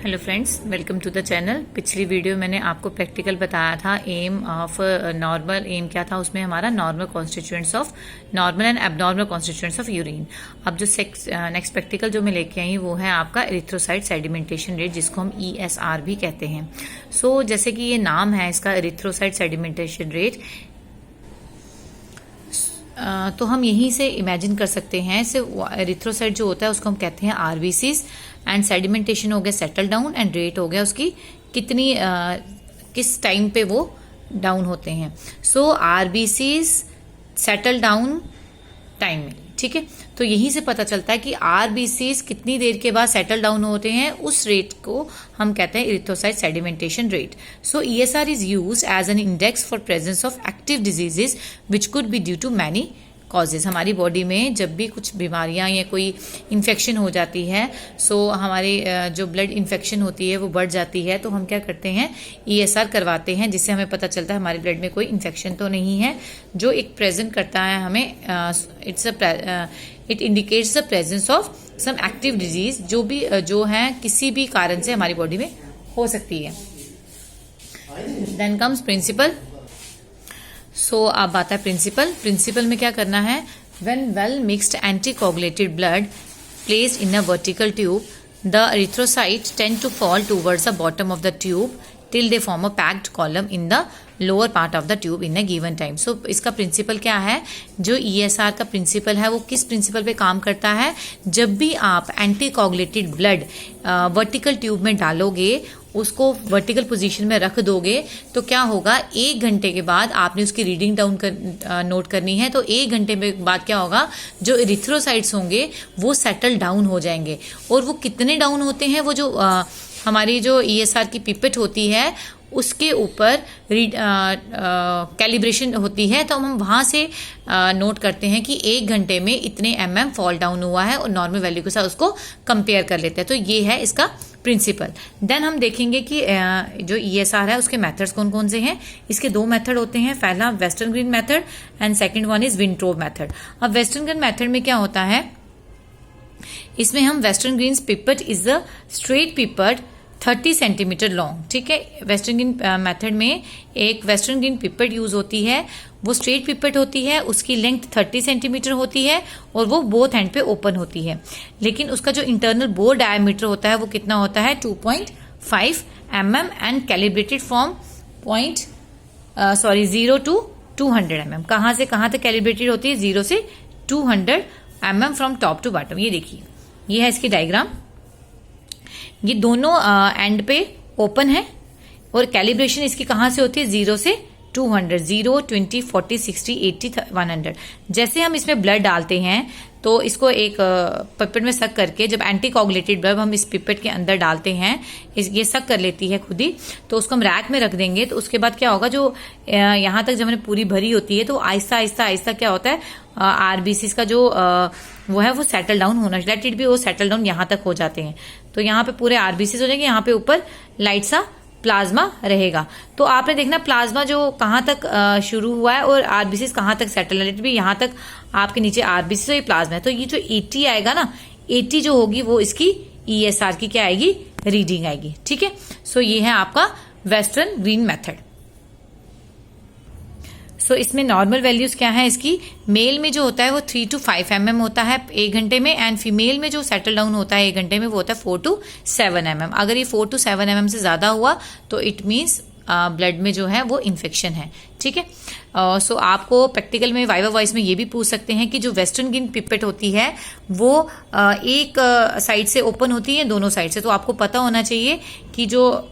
Hello friends, welcome to the channel. पिछली video मैंने आपको प्रैक्टिकल बताया था। एम ऑफ नॉर्मल एम क्या था, उसमें हमारा normal constituents of normal and abnormal constituents of urine. अब जो नेक्स्ट प्रैक्टिकल जो मैं लेके आई वो है आपका एरिथ्रोसाइट सेडिमेंटेशन रेट, जिसको हम ESR भी कहते हैं। सो जैसे कि ये नाम है इसका, एरिथ्रोसाइट सेडिमेंटेशन रेट, तो हम यहीं से इमेजिन कर सकते हैं। एरिथ्रोसाइट जो होता है उसको हम कहते हैं RBCs, एंड सेडिमेंटेशन हो गया सेटल डाउन, एंड रेट हो गया उसकी कितनी किस टाइम पे वो डाउन होते हैं। सो RBCs सेटल डाउन टाइम में, ठीक है। तो यहीं से पता चलता है कि RBCs कितनी देर के बाद सेटल डाउन होते हैं, उस रेट को हम कहते हैं erythrocyte sedimentation rate. So ESR is used as an index for presence of active diseases which could be due to many causes. हमारी बॉडी में जब भी कुछ बीमारियां या कोई इन्फेक्शन हो जाती है, सो हमारी जो ब्लड इन्फेक्शन होती है वो बढ़ जाती है, तो हम क्या करते हैं, ESR करवाते हैं, जिससे हमें पता चलता है हमारे ब्लड में कोई इन्फेक्शन तो नहीं है, जो एक प्रेजेंट करता है हमें it indicates the presence of some active disease, जो है किसी भी कारण से हमारी बॉडी में हो सकती है। Then comes principal. सो अब बात है प्रिंसिपल में क्या करना है, when well mixed anticoagulated blood placed in a vertical tube, the erythrocyte tend to fall towards the bottom of the tube till they form a packed column in the lower part of the tube in a given time. So इसका principal क्या है, जो ESR का principal है वो किस principal पे काम करता है, जब भी आप एंटीकोगुलेटेड ब्लड वर्टिकल ट्यूब में डालोगे, उसको वर्टिकल पोजीशन में रख दोगे, तो क्या होगा, 1 घंटे के बाद आपने उसकी रीडिंग डाउन नोट करनी है। तो 1 घंटे में बाद क्या होगा, जो एरिथ्रोसाइट्स होंगे वो सेटल डाउन हो जाएंगे। और वो कितने डाउन होते हैं, वो जो हमारी जो ESR की पिपेट होती है उसके ऊपर कैलिब्रेशन होती है, तो हम वहाँ से नोट करते हैं कि 1 घंटे में इतने mm फॉल डाउन हुआ है, और नॉर्मल वैल्यू के साथ उसको कंपेयर कर लेते हैं। तो ये है इसका प्रिंसिपल। देन हम देखेंगे कि जो ESR है उसके मेथड्स कौन कौन से हैं। इसके 2 मेथड होते हैं, पहला Westergren method and second one is Wintrobe method. अब वेस्टर्न ग्रीन मेथड में क्या होता है, इसमें हम Westergren pipette is the straight pipette 30 centimeter long, ठीक है। वेस्टर्न ग्रीन मेथड में एक वेस्टर्न ग्रीन पिपेट यूज होती है, वो स्ट्रेट पिपेट होती है, उसकी लेंथ 30 सेंटीमीटर होती है, और वो बोथ हैंड पे ओपन होती है। लेकिन उसका जो इंटरनल बोर डायमीटर होता है वो कितना होता है, 2.5 mm, and calibrated from 0 to 200 mm। कहाँ से कहाँ तक कैलिब्रेटेड होती है, 0 से 200 mm from top to bottom. ये देखिए, ये है इसकी डायग्राम। ये दोनों एंड पे ओपन है, और कैलिब्रेशन इसकी कहाँ से होती है, 0 से 200, 0, 20, 40, 60, 80, 100। जैसे हम इसमें ब्लड डालते हैं, तो इसको एक पिपेट में सक करके, जब एंटीकोगुलेटेड ब्लड हम इस पिपेट के अंदर डालते हैं, ये सक कर लेती है खुद ही, तो उसको हम रैक में रख देंगे। तो उसके बाद क्या होगा, जो यहाँ तक जब हमने पूरी भरी होती है, तो आहिस्ता आहिस्ता आहिस्ता क्या होता है, RBCs का जो वो है वो सेटल डाउन होना, लेट इट भी, वो सेटल डाउन यहाँ तक हो जाते हैं। तो यहाँ पे पूरे RBCs हो जाएंगे, यहाँ पे ऊपर लाइट सा प्लाज्मा रहेगा। तो आपने देखना प्लाज्मा जो कहाँ तक शुरू हुआ है, और RBCs कहाँ तक सेटल है, लेट भी यहाँ तक आपके नीचे RBCs और ये प्लाज्मा है। तो ये जो 80 आएगा ना, 80 जो होगी वो इसकी ESR की क्या आएगी, रीडिंग आएगी, ठीक है। सो ये है आपका वेस्टर्न ग्रीन मेथड। सो इसमें नॉर्मल वैल्यूज क्या है इसकी, मेल में जो होता है वो 3 to 5 mm होता है 1 घंटे में, एंड फीमेल में जो सेटल डाउन होता है 1 घंटे में वो होता है 4 to 7 mm। अगर ये 4 to 7 mm से ज्यादा हुआ तो इट मीन्स ब्लड में जो है वो इन्फेक्शन है, ठीक है। सो आपको प्रैक्टिकल में वाइवा वॉइस में ये भी पूछ सकते हैं कि जो वेस्टर्न ग्रीन पिपेट होती है वो एक साइड से ओपन होती है, दोनों साइड से। तो आपको पता होना चाहिए कि जो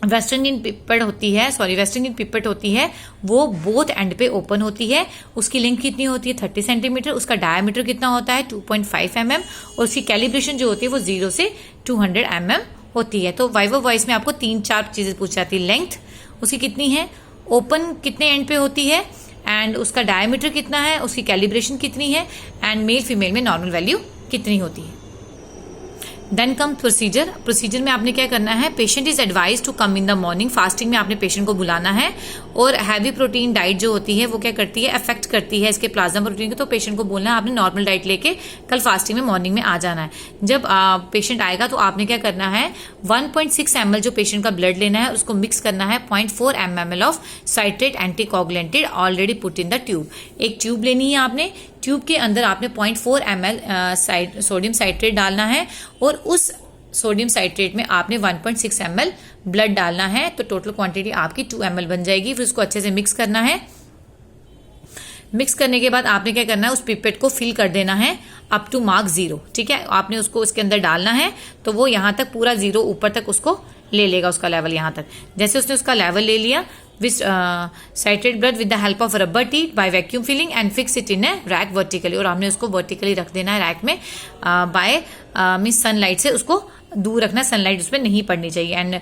वेस्टर्न ग्रीन पिपेट होती है वो बोथ एंड पे ओपन होती है। उसकी लेंथ कितनी होती है, 30 सेंटीमीटर, उसका डायमीटर कितना होता है, 2.5 mm, और उसकी कैलिब्रेशन जो होती है वो 0 से 200 mm होती है। तो वाइवा वॉइस में आपको 3-4 चीजें पूछ जाती है, लेंथ उसकी कितनी है, ओपन कितने एंड पे होती है, एंड उसका डायमीटर कितना है, उसकी कैलिब्रेशन कितनी है, एंड मेल फीमेल में नॉर्मल वैल्यू कितनी होती है। Then come procedure. प्रोसीजर में आपने क्या करना है, patient is advise to come in the morning. Fasting में आपने पेशेंट को बुलाना है, और हैवी प्रोटीन डाइट जो होती है वो क्या करती है, अफेक्ट करती है इसके प्लाज्मा प्रोटीन को। तो पेशेंट को बोलना है आपने नॉर्मल डाइट लेके कल फास्टिंग में मॉर्निंग में आ जाना है। जब पेशेंट आएगा तो आपने क्या करना है, 1.6 ml जो पेशेंट का ब्लड लेना है उसको मिक्स करना है 0.4 ml of citrate anticoagulated already put in the tube. एक ट्यूब लेनी है आपने, ट्यूब के अंदर आपने 0.4 ml सोडियम साइट्रेट डालना है, और उस सोडियम साइट्रेट में आपने 1.6 ml ब्लड डालना है। तो टोटल क्वांटिटी आपकी 2 ml बन जाएगी। फिर उसको अच्छे से मिक्स करना है। मिक्स करने के बाद आपने क्या करना है, उस पिपेट को फिल कर देना है अप टू मार्क 0। ठीक है, आपने उसको उसके अंदर डालना है तो वो यहाँ तक पूरा 0 ऊपर तक उसको ले लेगा, उसका लेवल यहाँ तक। जैसे उसने उसका लेवल ले लिया, which citrate blood with the help of rubber teeth by vacuum filling and fix it in a rack vertically. और हमने उसको वर्टिकली रख देना है रैक में, बाय मींस सनलाइट से उसको दूर रखना, सनलाइट उस पर नहीं पड़नी चाहिए, एंड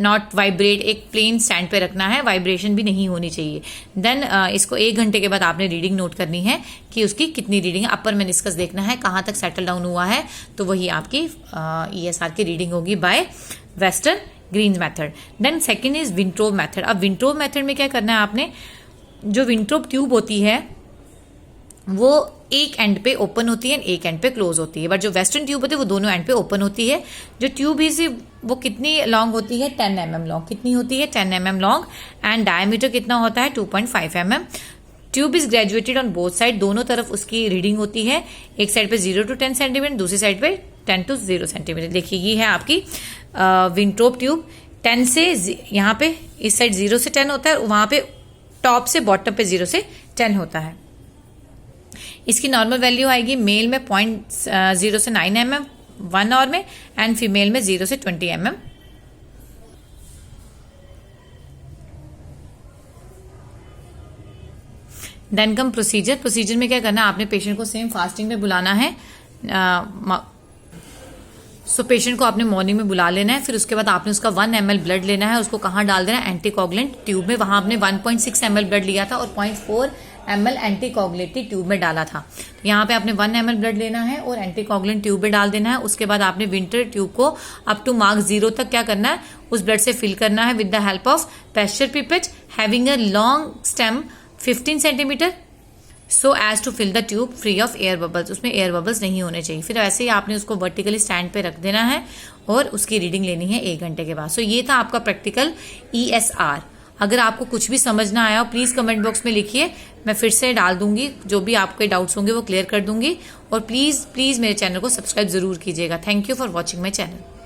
नॉट वाइब्रेट, एक प्लेन स्टैंड पे रखना है, वाइब्रेशन भी नहीं होनी चाहिए। देन इसको 1 घंटे के बाद आपने रीडिंग नोट करनी है कि उसकी कितनी रीडिंग है। अपर मेनिस्कस देखना है कहाँ तक सेटल डाउन हुआ है, तो वही आपकी ESR की रीडिंग होगी by Westergren's method. Then second is Wintrobe method. अब विंट्रोब मेथड में क्या करना है आपने, जो विंट्रोब ट्यूब होती है वो एक एंड पे ओपन होती है, एक एंड पे क्लोज होती है, बट जो वेस्टर्न ट्यूब होती है वो दोनों एंड पे ओपन होती है। जो ट्यूब है वो कितनी लॉन्ग होती है, 10 mm लॉन्ग। कितनी होती है, 10 mm लॉन्ग, एंड डायमीटर कितना होता है, 2.5 mm। Tube is graduated on both side, दोनों तरफ उसकी रीडिंग होती है। एक साइड पे 0 to 10 सेंटीमीटर, दूसरी साइड पे 10 to 0 सेंटीमीटर। देखिए ये है आपकी विंट्रोब ट्यूब। 10 से यहाँ पे इस साइड 0 से 10 होता है, वहां पे टॉप से बॉटम पे 0 से 10 होता है। इसकी नॉर्मल वैल्यू आएगी मेल में 0.0 से 9 mm 1 आवर में, एंड फीमेल में 0 से 20 mm। Then come procedure. Procedure में क्या करना है, आपने पेशेंट को सेम फास्टिंग में बुलाना है। सो पेशेंट को आपने मॉर्निंग में बुला लेना है, फिर उसके बाद आपने उसका 1 ml ब्लड लेना है, उसको कहाँ डाल देना है, एंटीकोगुलेंट ट्यूब में। वहां आपने 1.6 ml ब्लड लिया था और 0.4 ml एंटीकोगुलेंट ट्यूब में डाला था। यहाँ पे आपने 1 ml ब्लड लेना है और एंटीकोगुलेंट ट्यूब में डाल देना है। उसके बाद आपने विंटर ट्यूब को अप टू मार्क 0 तक क्या करना है, उस ब्लड से फिल करना है with the help of Pasteur pipette having a long stem 15 centimetre, so as to fill the tube free of air bubbles. उसमें एयर बबल्स नहीं होने चाहिए। फिर ऐसे ही आपने उसको वर्टिकली स्टैंड पे रख देना है और उसकी रीडिंग लेनी है 1 घंटे के बाद। सो ये था आपका प्रैक्टिकल ESR। अगर आपको कुछ भी समझ ना आया हो प्लीज कमेंट बॉक्स में लिखिए, मैं फिर से डाल दूंगी, जो भी आपके डाउट्स होंगे वो क्लियर कर दूंगी। और प्लीज प्लीज मेरे चैनल को सब्सक्राइब जरूर कीजिएगा। Thank you for watching my channel.